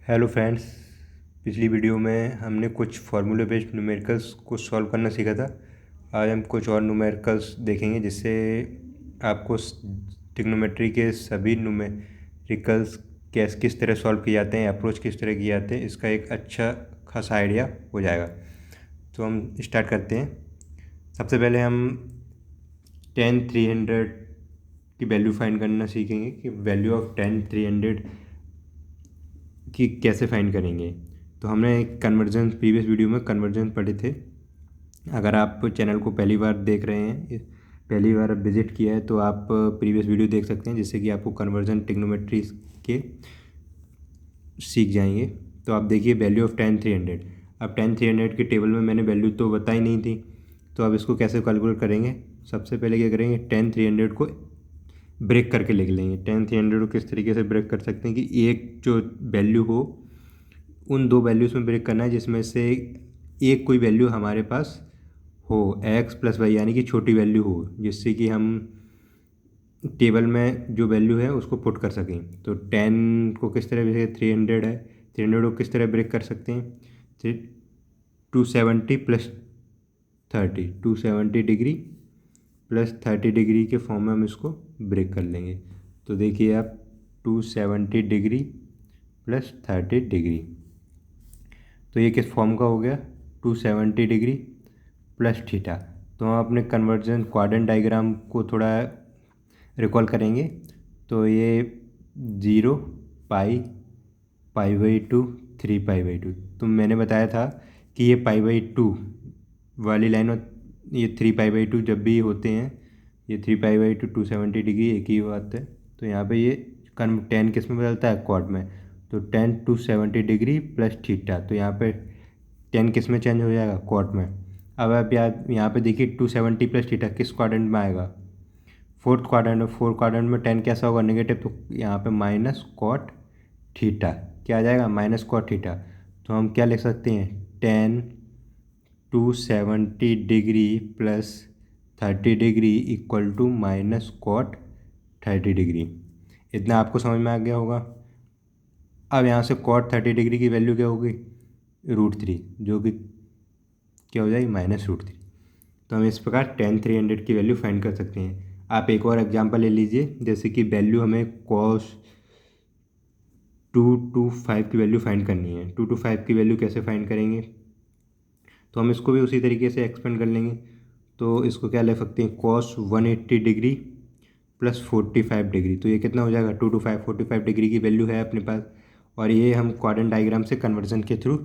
Hello friends. पिछली video में हमने कुछ फार्मूला बेस्ड न्यूमेरिकल्स को सॉल्व करना सीखा था। आज हम कुछ और न्यूमेरिकल्स देखेंगे जिससे आपको ट्रिग्नोमेट्री के सभी न्यूमेरिकल्स किस तरह सॉल्व किए जाते हैं, अप्रोच किस तरह किए जाते हैं, इसका एक अच्छा खासा आइडिया हो जाएगा। तो हम स्टार्ट करते हैं। सबसे पहले हम tan 300 की वैल्यू फाइंड करना सीखेंगे कि वैल्यू ऑफ tan 300 कि कैसे फाइंड करेंगे। तो हमने कन्वर्जन प्रीवियस वीडियो में कन्वर्जन पढ़े थे। अगर आप चैनल को पहली बार देख रहे हैं, पहली बार विजिट किया है, तो आप प्रीवियस वीडियो देख सकते हैं जिससे कि आपको कन्वर्जन ट्रिग्नोमेट्री के सीख जाएंगे। तो आप देखिए वैल्यू ऑफ tan 300। अब tan 300 के टेबल में मैंने वैल्यू तो बताई नहीं थी, तो अब इसको कैसे कैलकुलेट करेंगे। सबसे पहले क्या करेंगे, tan 300 को ब्रेक करके लिख लेंगे। tan 300 को किस तरीके से ब्रेक कर सकते हैं कि एक जो वैल्यू हो उन दो वैल्यूज़ में ब्रेक करना है जिसमें से एक कोई वैल्यू हमारे पास हो x प्लस वाई, यानी कि छोटी वैल्यू हो, जिससे कि हम टेबल में जो वैल्यू है उसको पुट कर सकें। तो 10 को किस तरह, जैसे 300 है, 300 को किस तरह ब्रेक कर सकते हैं, 270 प्लस 30, 270 डिग्री प्लस 30 डिग्री के फॉर्म में हम इसको ब्रेक कर लेंगे। तो देखिए आप 270 डिग्री प्लस 30 डिग्री, तो ये किस फॉर्म का हो गया, 270 डिग्री प्लस थीटा। तो हम अपने कन्वर्जन क्वाड्रेंट डायग्राम को थोड़ा रिकॉल करेंगे। तो ये 0 पाई, पाई/2, 3 पाई/2। तो मैंने बताया था कि ये पाई/2 वाली लाइन और ये 3 पाई/2 जब भी होते हैं, ये 3 पाई/2 270 डिग्री एक ही बात है। तो यहाँ पे ये tan किस में बदलता है, क्वाड में। तो tan 270 डिग्री प्लस थीटा, तो यहाँ पे tan किस में चेंज हो जाएगा, क्वाड में। अब आप यहाँ पे देखिए 270 प्लस थीटा किस क्वाड्रेंट में आएगा, फोर्थ क्वाड्रेंट में। फोर्थ क्वाड्रेंट में tan कैसा होगा, नेगेटिव, तो यहाँ पे माइनस कॉट थीटा क्या आ जाएगा, माइनस कॉट थीटा। तो हम क्या लिख सकते हैं, tan 270 degree plus 30 degree equal to minus cot 30 degree. इतना आपको समझ में आ गया होगा। अब यहाँ से कॉट 30 डिग्री की वैल्यू क्या होगी, √3, जो कि क्या हो जाएगी, -√3। तो हम इस प्रकार tan 300 की वैल्यू फाइंड कर सकते हैं। आप एक और एग्जांपल ले लीजिए, जैसे कि वैल्यू हमें cos 225 की वैल्यू फाइंड करनी है। 225 की वैल्यू कैसे फाइंड करेंगे, तो हम इसको भी उसी तरीके से एक्सपेंड कर लेंगे। तो इसको क्या ले सकते हैं, cos 180 डिग्री प्लस 45 डिग्री। तो ये कितना हो जाएगा, 225, 45 डिग्री की वैल्यू है अपने पास, और ये हम क्वाड्रेंट डायग्राम से कन्वर्जन के थ्रू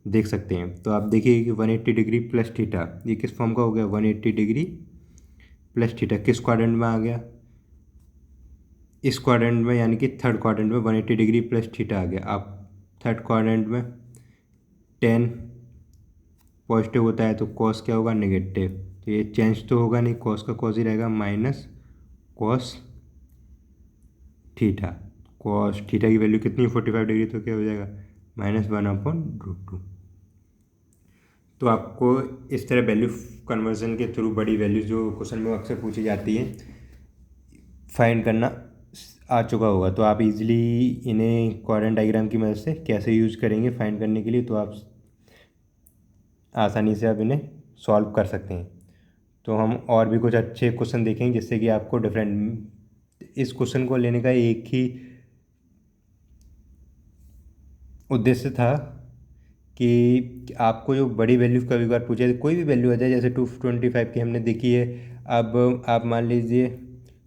देख सकते हैं। तो आप देखिए कि 180 डिग्री प्लस थीटा ये किस फॉर्म का हो गया, 180 डिग्री प्लस थीटा किस क्वाड्रेंट में आ गया, इस क्वाड्रेंट में, यानी कि थर्ड क्वाड्रेंट में 180 डिग्री प्लस थीटा आ गया। आप थर्ड क्वाड्रेंट में tan पॉजिटिव होता है तो cos क्या होगा, नेगेटिव। तो ये चेंज तो होगा नहीं, cos का cos ही रहेगा, minus cos theta. cos theta की वैल्यू कितनी है, 45 डिग्री, तो क्या हो जाएगा, -1/√2। तो आपको इस तरह वैल्यू कन्वर्जन के थ्रू बड़ी वैल्यू जो क्वेश्चन में अक्सर पूछी जाती है फाइंड करना आ चुका होगा। तो आप इजीली इन्हें क्वाड्रेंट डायग्राम की मदद से कैसे यूज करेंगे फाइंड करने के लिए, तो आप आसानी से आप इन्हें सॉल्व कर सकते हैं। तो हम और भी कुछ अच्छे क्वेश्चन देखेंगे जिससे कि आपको डिफरेंट, इस क्वेश्चन को लेने का एक ही उद्देश्य था कि आपको जो बड़ी वैल्यू कभी बार पूछे, कोई भी वैल्यू आ जाए, जैसे 225 की हमने देखी है। अब आप मान लीजिए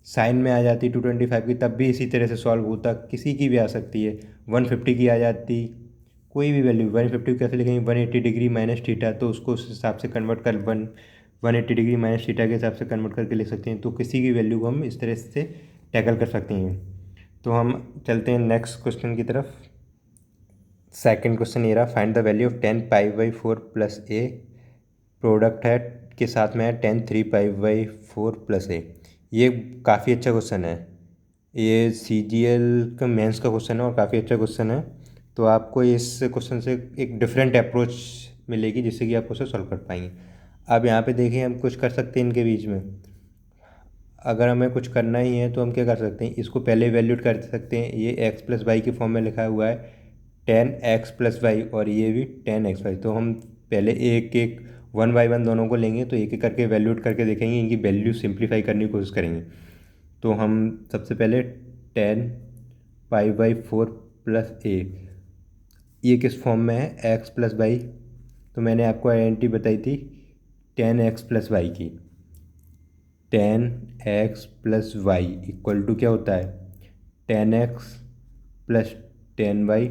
साइन में आ जाती 225 की, तब भी इसी तरह से सॉल्व होता, किसी की भी आ सकती है। 150 की आ जाती, कोई भी वैल्यू, 150 कैसे लिखेंगे, 180 डिग्री माइनस थीटा, तो उसको उस हिसाब से कन्वर्ट कर 180 डिग्री माइनस थीटा के हिसाब से कन्वर्ट करके लिख सकते हैं। तो किसी की वैल्यू को हम इस तरह से टैकल कर सकते हैं। तो हम चलते हैं नेक्स्ट क्वेश्चन की तरफ। सेकंड क्वेश्चन ये रहा, find the value of tan π/4 plus A, product है के साथ में है tan 3π/4 प्लस ए। ये काफ़ी अच्छा क्वेश्चन है, ये CGL का मेंस का क्वेश्चन है और काफ़ी अच्छा क्वेश्चन है। तो आपको इस क्वेश्चन से एक डिफरेंट अप्रोच मिलेगी जिससे कि आप उसे सॉल्व कर पाएंगे। अब यहाँ पे देखिए हम कुछ कर सकते हैं इनके बीच में। अगर हमें कुछ करना ही है तो हम क्या कर सकते हैं, इसको पहले वैल्यूट कर सकते हैं। ये x प्लस वाई की फॉर्म में लिखा हुआ है 10x+y और ये भी 10xy। तो हम पहले एक एक 1 बाय 1 दोनों को लेंगे, तो एक एक करके वैल्यूट करके देखेंगे, इनकी वैल्यू सिंप्लीफाई करने की कोशिश करेंगे। तो हम सबसे पहले 10π/4 + a, ये किस फॉर्म में है, x+y। तो मैंने आपको आइडेंटिटी बताई थी 10x+y की। 10x+y इक्वल टू क्या होता है, 10x + 10y।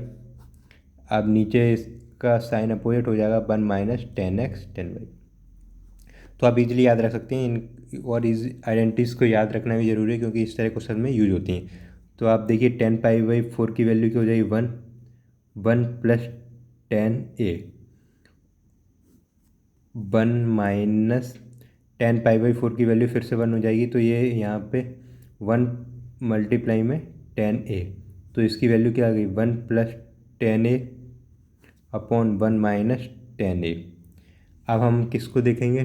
अब नीचे इसका साइन अपोजिट हो जाएगा, 1 - 10x 10y। तो आप इजीली याद रख सकते हैं इन, और इस आइडेंटिटीज़ को याद रखना भी ज़रूरी है क्योंकि इस तरह क्वेश्चन में यूज होती हैं। तो आप देखिए 10π/4 की वैल्यू क्या हो जाएगी, 1 1 + 10a, 1 - 10π/4 की वैल्यू फिर से 1 हो जाएगी। तो ये यहाँ पे 1 मल्टीप्लाई में 10a, तो इसकी वैल्यू क्या आ गई, 1 + 10a अपॉन 1 - 10a। अब हम किसको देखेंगे,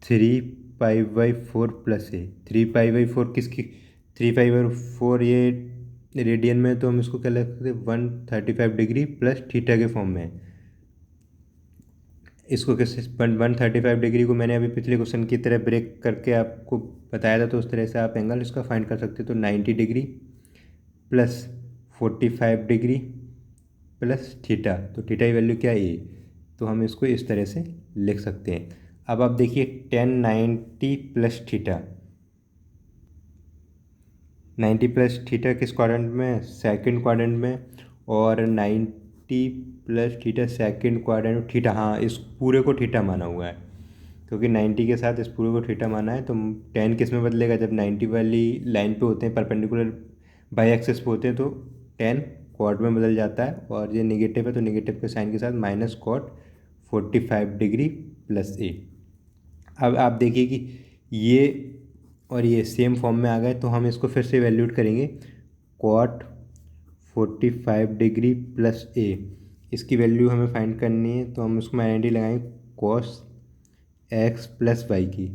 3π/4 + a। 3π/4 किसकी, 3π/4 ये रेडियन में, तो हम इसको क्या लिख सकते हैं, 135 डिग्री प्लस थीटा के फॉर्म में। इसको कैसे, 135 डिग्री को मैंने अभी पिछले क्वेश्चन की तरह ब्रेक करके आपको बताया था, तो उस तरह से आप एंगल इसका फाइंड कर सकते हो। तो 90 degree plus 45 degree plus theta, तो थीटा की वैल्यू क्या है, ए। तो हम इसको इस तरह से लिख सकते हैं। अब आप देखिए 1090 + थीटा, 90 + थीटा किस क्वाड्रेंट में, सेकंड क्वाड्रेंट में, और 90 + थीटा सेकंड क्वाड्रेंट थीटा, हाँ इस पूरे को थीटा माना हुआ है क्योंकि 90 के साथ इस पूरे को थीटा माना है। तो 10 किस में बदलेगा, जब 90 वाली लाइन पे होते हैं, परपेंडिकुलर बाई एक्सिस पे होते हैं, तो 10 क्वाड में बदल जाता है, और ये निगेटिव है तो निगेटिव के साइन के साथ minus cot 45 degree plus a। अब आप देखिए कि ये और ये सेम फॉर्म में आ गए, तो हम इसको फिर से वैल्यूट करेंगे, कॉट 45 डिग्री प्लस a, इसकी वैल्यू हमें फाइंड करनी है। तो हम उसको आइडेंटिटी लगाएंगे कॉस x+y की,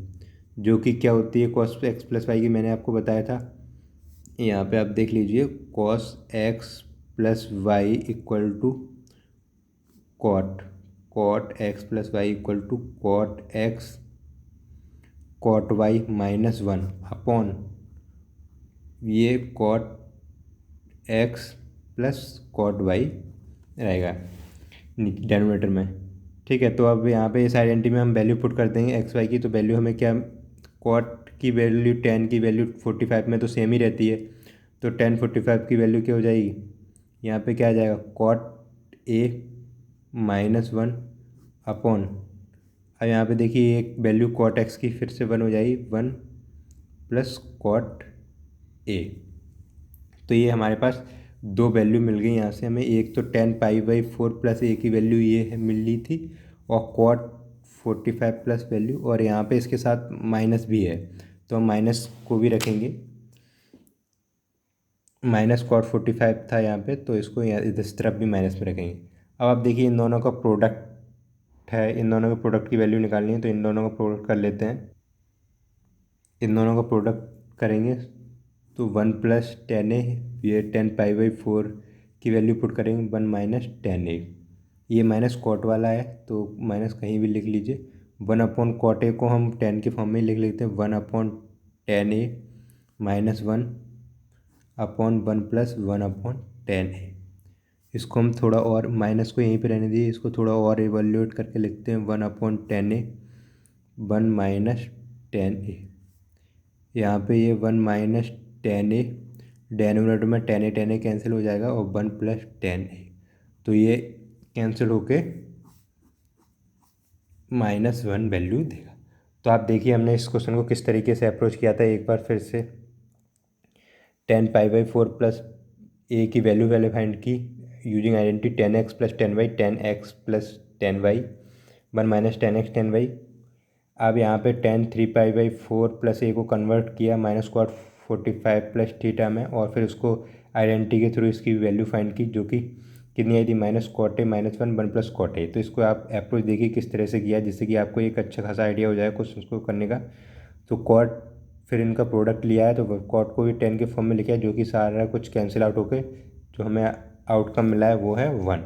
जो कि क्या होती है, कॉस x+y की मैंने आपको बताया था, यहाँ पे आप देख लीजिए, cos x+y equal to cot x+y equal to cot y -1 upon ये cot x plus cot y रहेगा डिनोमिनेटर में। ठीक है, तो अब यहाँ पे इस आइडेंटिटी में हम वैल्यू पुट कर देंगे एक्स वाई की। तो वैल्यू हमें क्या, कॉट की वैल्यू 10 की वैल्यू 45 में तो सेम ही रहती है, तो 10 45 की वैल्यू क्या हो जाएगी, यहाँ पे क्या आ जाएगा, कॉट a -1 अपॉन, अब यहाँ पे देखिए एक वैल्यू कॉट x की फिर से 1 हो जाएगी, 1 प्लस कॉट a। तो ये हमारे पास दो वैल्यू मिल गई यहाँ से हमें, एक तो 10π/4 + a की वैल्यू ये मिल रही थी, और कॉट 45 प्लस वैल्यू, और यहाँ पे इसके साथ माइनस भी है, तो हम माइनस को भी रखेंगे, माइनस कॉट 45 था यहाँ पे, तो इसको यहाँ इस तरफ भी माइनस में रखेंगे। अब आप देखिए इन दोनों का प्रोडक्ट है, इन दोनों के प्रोडक्ट की वैल्यू निकालनी है, तो इन दोनों का प्रोडक्ट कर लेते हैं। इन दोनों का प्रोडक्ट करेंगे तो 1 + 10a, ये 10π/4 की वैल्यू पुट करेंगे, 1 - 10a, ये माइनस कॉट वाला है तो माइनस कहीं भी लिख लीजिए। 1 अपॉन कॉट ए को हम 10 के फॉर्म में लिख लेते हैं, 1/10a -1 अपॉन 1 + 1/10a। इसको हम थोड़ा और, माइनस को यहीं पे रहने दीजिए, इसको थोड़ा और इवैल्यूएट करके लिखते हैं, 1/10a 1 - 10a। यहाँ पे ये 1 - 10a, डिनोमिनेटर में 10a कैंसिल हो जाएगा, और 1 + 10a, तो ये कैंसिल होके -1 वैल्यू देगा। तो आप देखिए हमने इस क्वेश्चन को किस तरीके से अप्रोच किया था, एक बार फिर से 10π/4 + a की वैल्यू फाइंड की using identity 10x + 10y, 10x + 10y 1 - 10x 10y। अब यहाँ पे 10 3π/4 + a को कन्वर्ट किया माइनस कॉट 45 प्लस थीटा में, और फिर उसको आइडेंटिटी के थ्रू इसकी वैल्यू फाइंड की, जो कि कितनी आई थी, minus cot a -1 1 + cot a. तो इसको आप अप्रोच देखिए किस तरह से किया, जिससे कि आपको एक अच्छा खासा आइडिया हो जाए क्वेश्चन को करने का। तो कॉट, फिर इनका प्रोडक्ट लिया है, तो कॉट को भी 10 के फॉर्म में लिखा है, जो कि सारा कुछ कैंसिल आउट होकर जो हमें आउटकम मिला है वो है 1।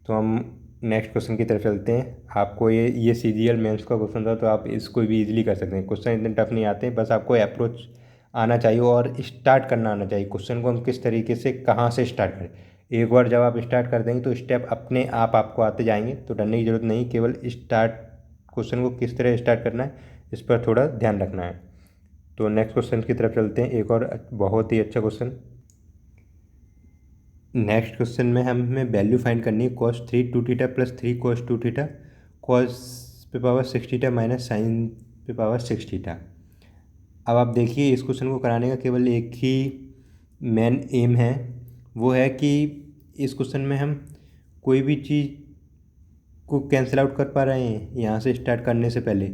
तो हम नेक्स्ट क्वेश्चन की तरफ चलते हैं। आपको ये CGL मेंस का क्वेश्चन था, तो आप इसको भी इजीली कर सकते हैं। क्वेश्चन इतने टफ नहीं आते, बस आपको अप्रोच आना चाहिए और स्टार्ट करना आना चाहिए। क्वेश्चन को हम किस तरीके से कहाँ से स्टार्ट करें, एक बार जब आप स्टार्ट कर देंगे तो स्टेप अपने आप आपको आते जाएंगे, तो डरने की ज़रूरत नहीं। केवल स्टार्ट, क्वेश्चन को किस तरह स्टार्ट करना है इस पर थोड़ा ध्यान रखना है। तो नेक्स्ट क्वेश्चन की तरफ चलते हैं, एक और बहुत ही अच्छा क्वेश्चन। नेक्स्ट क्वेश्चन में हमें वैल्यू फाइंड करनी है cos 3 2 theta plus 3 cos 2 theta cos पे पावर 6 थीटा माइनस साइन पे पावर 6 थीटा। अब आप देखिए, इस क्वेश्चन को कराने का केवल एक ही मेन एम है, वो है कि इस क्वेश्चन में हम कोई भी चीज़ को कैंसिल आउट कर पा रहे हैं यहाँ से स्टार्ट करने से पहले,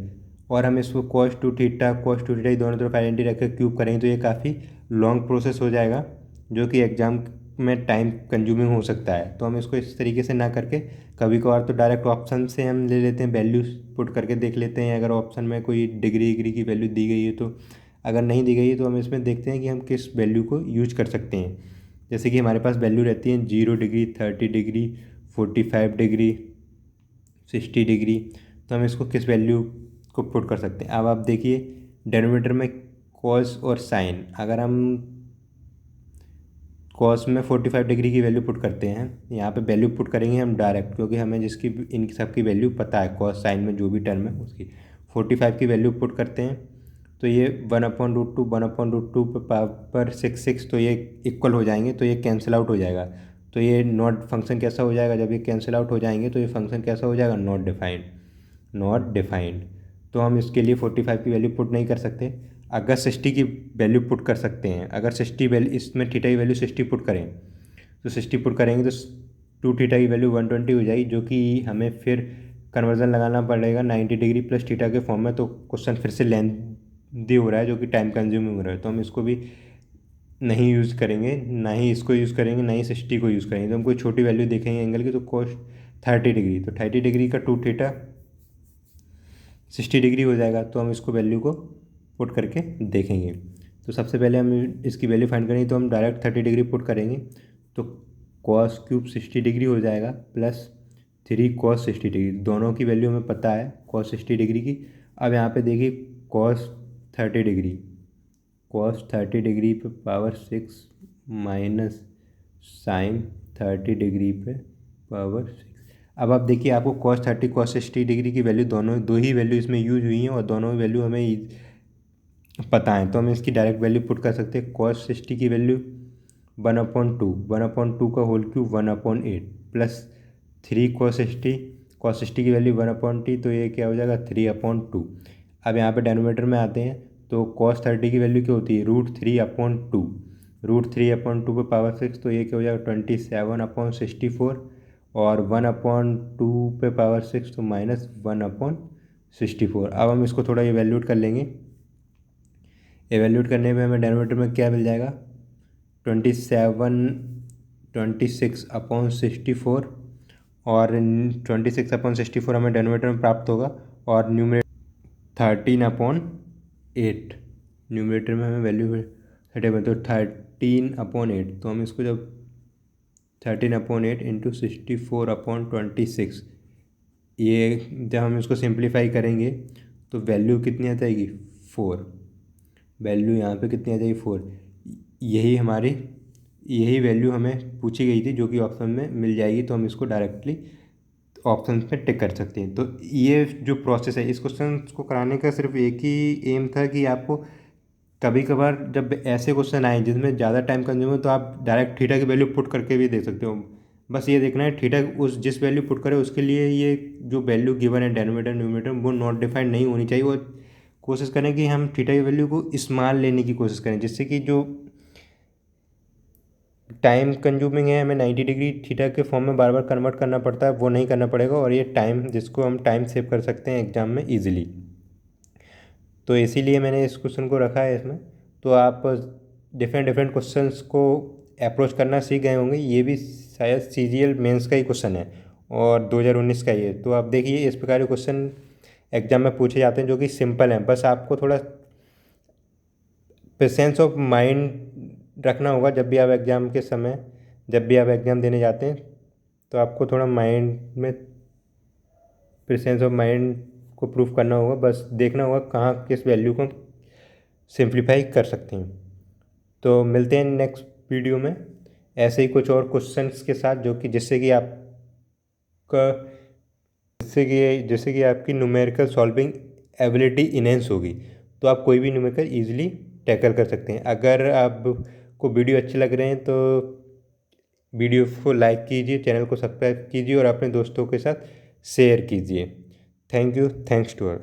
और हम इसको cos 2 थीटा cos 2 थीटा दोनों तरफ आइडेंटिटी रख कर क्यूब करेंगे तो ये काफ़ी लॉन्ग प्रोसेस हो जाएगा, जो कि एग्जाम में टाइम कंज्यूमिंग हो सकता है। तो हम इसको इस तरीके से ना करके कभी कभार तो डायरेक्ट ऑप्शन से हम ले लेते हैं, वैल्यू पुट करके देख लेते हैं। अगर ऑप्शन में कोई डिग्री की वैल्यू दी गई है तो, अगर नहीं दी गई है तो हम इसमें देखते हैं कि हम किस वैल्यू को यूज कर सकते हैं। जैसे कि हमारे पास वैल्यू रहती है 0 डिग्री, 30 डिग्री, 45 डिग्री, 60 डिग्री। तो हम इसको किस वैल्यू को पुट कर सकते हैं। अब आप देखिए, डेनोमिनेटर में कॉस और साइन, अगर हम कॉस में 45 डिग्री की वैल्यू पुट करते हैं, यहाँ पे वैल्यू पुट करेंगे हम डायरेक्ट, क्योंकि हमें जिसकी इन सब की वैल्यू पता है, कॉस साइन में जो भी टर्म है उसकी 45 की वैल्यू पुट करते हैं तो ये 1/√2 1/√2 पे पावर 6 तो ये इक्वल हो जाएंगे, तो ये कैंसिल आउट हो जाएगा। तो ये नॉट फंक्शन कैसा हो जाएगा, जब ये कैंसिल आउट हो जाएंगे तो ये फंक्शन कैसा हो जाएगा, नॉट डिफाइंड, नॉट डिफाइंड। तो हम इसके लिए 45 की वैल्यू पुट नहीं कर सकते। अगर 60 की वैल्यू पुट कर सकते हैं, अगर 60 वैल्यू, इसमें थीटा की वैल्यू 60 पुट करें तो 60 पुट करेंगे तो 2 थीटा की वैल्यू 120 हो जाएगी, जो कि हमें फिर कन्वर्जन लगाना पड़ेगा 90 डिग्री प्लस थीटा के फॉर्म में। तो क्वेश्चन फिर से लेंथी हो रहा है, जो कि टाइम कंज्यूमिंग हो रहा है, तो हम इसको भी नहीं यूज़ करेंगे, ना ही इसको यूज़ करेंगे, ना ही 60 को यूज़ करेंगे। तो हम कोई छोटी वैल्यू देखेंगे एंगल की, तो cos 30 डिग्री, तो 30 डिग्री का 2 थीटा 60 डिग्री हो जाएगा। तो हम इसको वैल्यू को पुट करके देखेंगे। तो सबसे पहले हम इसकी वैल्यू फाइंड करेंगे, तो हम डायरेक्ट 30 डिग्री पुट करेंगे तो cos क्यूब 60 डिग्री हो जाएगा प्लस 3 cos 60 डिग्री, दोनों की वैल्यू हमें पता है cos 60 डिग्री की। अब यहाँ पे देखिए cos 30 डिग्री, cos 30 डिग्री पे पावर 6 माइनस साइन 30 डिग्री पे पावर 6। अब आप देखिए, आपको cos 30 cos 60 डिग्री की वैल्यू, दोनों दो ही वैल्यू इसमें यूज हुई हैं और दोनों वैल्यू हमें पता है, तो हम इसकी डायरेक्ट वैल्यू पुट कर सकते हैं। cos 60 की वैल्यू 1/2 का होल क्यूब 1/8 प्लस 3 cos 60 की वैल्यू 1/t, तो ये क्या हो जाएगा 3/2। अब यहाँ पे डेनोमीटर में आते हैं, तो cos 30 की वैल्यू क्या होती है, √3/2, √3/2 पे पावर 6, तो ये क्या हो जाएगा 27/64, और 1/2 पे पावर 6 तो -1/64। अब हम इसको थोड़ा इवेल्यूट कर लेंगे। एवेल्यूट करने में हमें डेनोमीटर में क्या मिल जाएगा, 26/64, और 26/64 हमें डेनोमीटर में प्राप्त होगा, और न्यूमरेटर 13/8, न्यूमरेटर में हमें वैल्यू 30 तो 13/8। तो हम इसको जब 13/8 इंटू 64/26, ये जब हम इसको सिंप्लीफाई करेंगे तो वैल्यू कितनी आ जाएगी 4, वैल्यू यहाँ पे कितनी आ जाएगी 4। यही वैल्यू हमें पूछी गई थी, जो कि ऑप्शन में मिल जाएगी, तो हम इसको डायरेक्टली ऑप्शन पे टिक कर सकते हैं। तो ये जो प्रोसेस है, इस क्वेश्चन को कराने का सिर्फ एक ही एम था कि आपको कभी कभार जब ऐसे क्वेश्चन आए जिसमें ज़्यादा टाइम कंज्यूम हो, तो आप डायरेक्ट थीटा की वैल्यू पुट करके भी दे सकते हो। बस ये देखना है थीटा उस जिस वैल्यू पुट करे उसके लिए ये जो वैल्यू गिवन है डेनोमीटर न्यूमरेटर वो नॉट डिफाइंड नहीं होनी चाहिए, और कोशिश करें कि हम थीटा की वैल्यू को स्मॉल लेने की कोशिश करें, जिससे कि जो टाइम कंज्यूमिंग है, हमें 90 डिग्री थीटा के फॉर्म में बार बार कन्वर्ट करना पड़ता है, वो नहीं करना पड़ेगा, और ये टाइम जिसको हम टाइम सेव कर सकते हैं एग्जाम में ईजिली। तो इसीलिए मैंने इस क्वेश्चन को रखा है इसमें। तो आप डिफरेंट क्वेश्चंस को अप्रोच करना सीख गए होंगे। ये भी शायद CGL मेंस का ही क्वेश्चन है और 2019 का ही है। तो आप देखिए, इस प्रकार के क्वेश्चन एग्जाम में पूछे जाते हैं जो कि सिंपल हैं, बस आपको थोड़ा पेशेंस ऑफ माइंड रखना होगा जब भी आप एग्ज़ाम के समय जब भी आप एग्ज़ाम देने जाते हैं तो आपको थोड़ा माइंड में प्रेजेंस ऑफ माइंड को प्रूफ करना होगा, बस देखना होगा कहाँ किस वैल्यू को सिंप्लीफाई कर सकते हैं। तो मिलते हैं नेक्स्ट वीडियो में ऐसे ही कुछ और क्वेश्चंस के साथ, जो कि जिससे कि आपकी न्यूमेरिकल सॉल्विंग एबिलिटी इनहेंस होगी, तो आप कोई भी न्यूमेरिकल ईजिली टैकल कर सकते हैं। अगर आपको वीडियो अच्छे लग रहे हैं तो वीडियो को लाइक कीजिए, चैनल को सब्सक्राइब कीजिए और अपने दोस्तों के साथ शेयर कीजिए। Thank you, thanks to all.